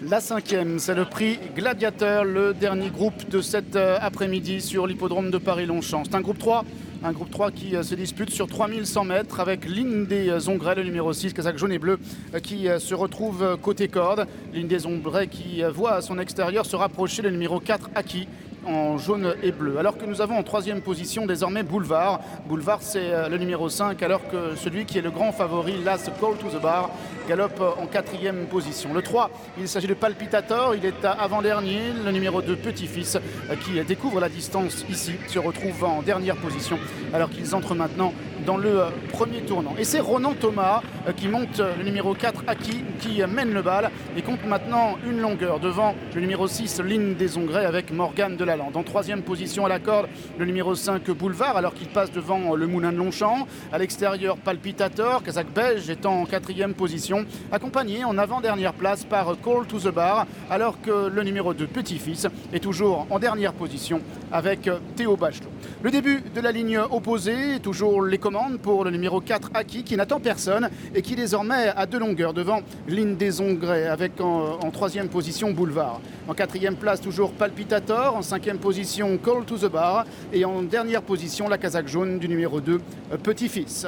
La cinquième, c'est le prix Gladiateur, le dernier groupe de cet après-midi sur l'hippodrome de Paris-Longchamp. C'est un groupe 3 qui se dispute sur 3100 mètres avec Ligne des Ongrais, le numéro 6, casaque jaune et bleu, qui se retrouve côté corde. Ligne des Ongrais qui voit à son extérieur se rapprocher le numéro 4, Aki, en jaune et bleu. Alors que nous avons en troisième position désormais Boulevard. Boulevard, c'est le numéro 5, alors que celui qui est le grand favori, Last Call to the Bar, galope en quatrième position. Le 3, il s'agit de Palpitator, il est avant-dernier. Le numéro 2, Petit-Fils, qui découvre la distance ici, se retrouve en dernière position, alors qu'ils entrent maintenant dans le premier tournant. Et c'est Ronan Thomas qui monte le numéro 4, Aki, qui mène le bal et compte maintenant une longueur devant le numéro 6, Ligne des Ongrais, avec Morgane de Lalande. En troisième position à la corde, le numéro 5, Boulevard, alors qu'il passe devant le Moulin de Longchamp. À l'extérieur, Palpitator, casaque beige, étant en quatrième position, accompagné en avant-dernière place par Call to the Bar, alors que le numéro 2, Petit-Fils, est toujours en dernière position avec Théo Bachelot. Le début de la ligne opposée, toujours les commandes pour le numéro 4, Aki, qui n'attend personne et qui désormais a deux longueurs devant Ligne des Ongrais, avec en troisième position Boulevard. En quatrième place, toujours Palpitator. En cinquième position, Call to the Bar. Et en dernière position, la casaque jaune du numéro 2, Petit-Fils.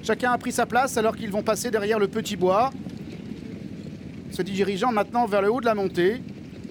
Chacun a pris sa place alors qu'ils vont passer derrière le Petit Bois, se dirigeant maintenant vers le haut de la montée.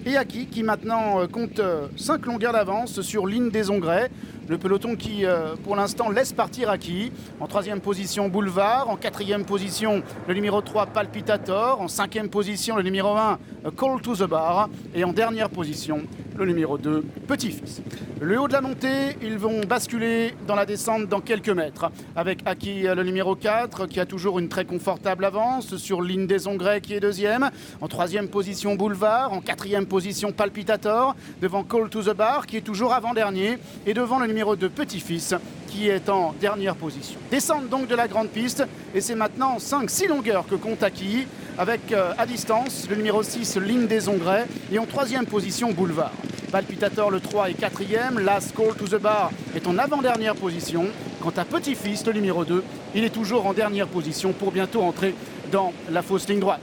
Et Aki qui maintenant compte 5 longueurs d'avance sur Ligne des Ongrais. Le peloton qui, pour l'instant, laisse partir Aki. En troisième position, Boulevard. En quatrième position, le numéro 3, Palpitator. En cinquième position, le numéro 1, Call to the Bar. Et en dernière position, le numéro 2, Petit-Fils. Le haut de la montée, ils vont basculer dans la descente dans quelques mètres. Avec Aki, le numéro 4, qui a toujours une très confortable avance sur Ligne des Ongrais, qui est deuxième. En troisième position, Boulevard. En quatrième position, Palpitator. Devant Call to the Bar, qui est toujours avant-dernier. Et devant le numéro 2, Petit-Fils, qui est en dernière position. Descente donc de la grande piste. Et c'est maintenant 5-6 longueurs que compte Aki, avec à distance le numéro 6, Ligne des Ongrais. Et en troisième position, Boulevard. Palpitator, le 3 est quatrième. Last Call to the Bar est en avant-dernière position. Quant à Petit-Fils, le numéro 2, il est toujours en dernière position pour bientôt entrer dans la fausse ligne droite.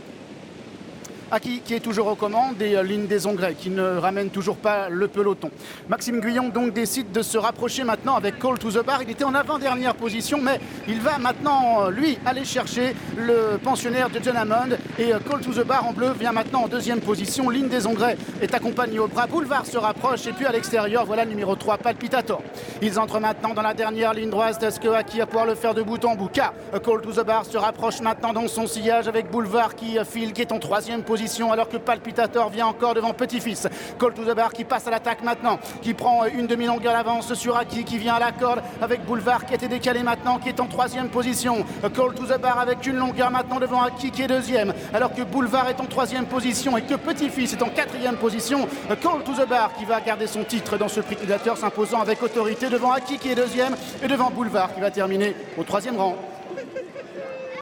Aki qui est toujours aux commandes des Lignes des Ongrais, qui ne ramène toujours pas le peloton. Maxime Guyon donc décide de se rapprocher maintenant avec Call to the Bar. Il était en avant-dernière position, mais il va maintenant, lui, aller chercher le pensionnaire de John Hammond. Et Call to the Bar en bleu vient maintenant en deuxième position. Ligne des Ongrais est accompagné au bras. Boulevard se rapproche et puis à l'extérieur, voilà le numéro 3, Palpitator. Ils entrent maintenant dans la dernière ligne droite. Est-ce que Aki va pouvoir le faire de bout en bout? Car Call to the Bar se rapproche maintenant dans son sillage avec Boulevard qui file, qui est en troisième position, alors que Palpitator vient encore devant Petit-Fils. Call to the Bar qui passe à l'attaque maintenant, qui prend une demi-longueur d'avance sur Aki, qui vient à la corde avec Boulevard qui a été décalé maintenant, qui est en troisième position. Call to the Bar avec une longueur maintenant devant Aki qui est deuxième, alors que Boulevard est en troisième position et que Petit-Fils est en quatrième position. Call to the Bar qui va garder son titre dans ce prix Gladiateur, s'imposant avec autorité devant Aki qui est deuxième et devant Boulevard qui va terminer au troisième rang.